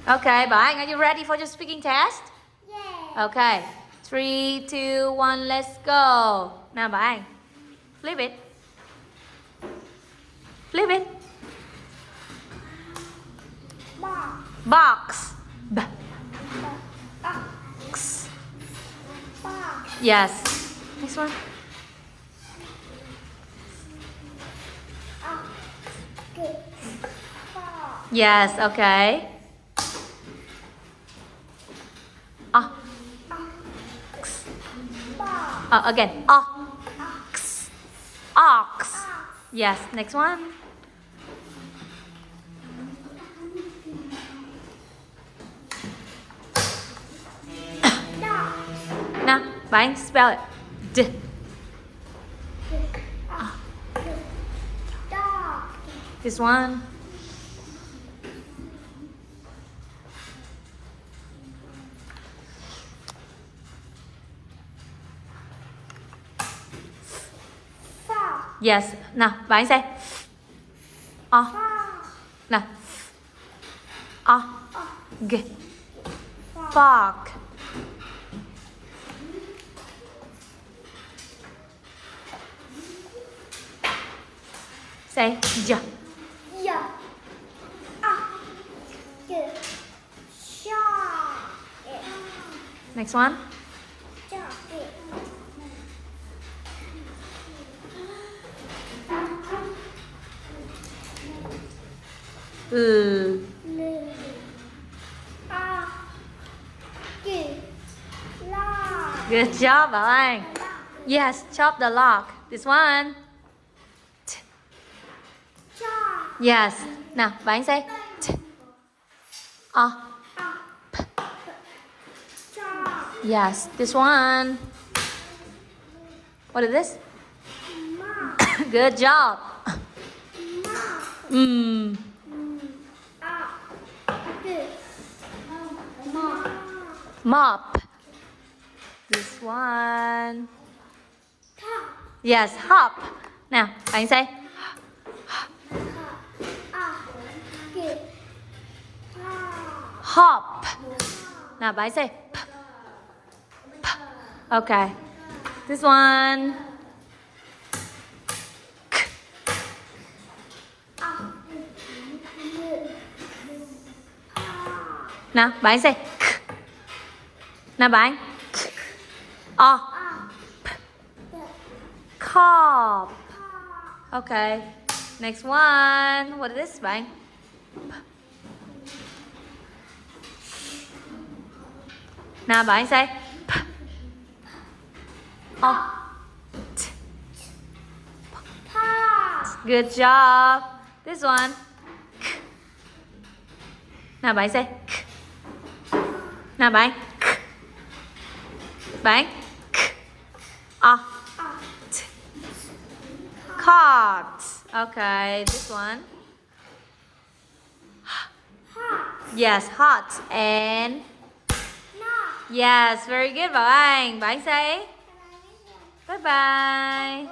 Okay, Bảo Anh, are you ready for your speaking test? Yeah. Okay. 3, 2, 1, let's go. Nào Bảo Anh. Flip it. Flip it. Box. Box. Box. Box. Box. Yes. Next one. Good. Box. Yes, okay. Box. Again. Ox. Ox. Yes, next one. Dog. Now, Bảo Anh, spell it. D. Dog. This one. Frog. Yes. Nào, Bảo Anh say. Frog. Nào. G. Frog. Say J. Yeah. Good. Shark. Next one. Shark. Ừ. Good. Log. Good job, Bảo Anh. Yes, chop the lock. This one. Shark. Yes. Nào, Bảo Anh say. Shark. Yes. This one. What is this? Mop. Good job. Mop. Mm. Good. Mop. Mop. This one. Top. Yes, hop. Nào, Bảo Anh say. Good. Hop. Now, Bảo Anh say. Okay. This one. Nào, Bảo Anh say. Nào, Bảo Anh. Cop. Okay. Next one. What is this, Bảo Anh? Nào, Bảo Anh say. Good job. This one. Nào, Bảo Anh say. Nào, Bảo Anh. Bảo Anh. Caught. Okay, this one. Yes, hot. And yes, very good, Bảo Anh. Bảo Anh say. Bye bye.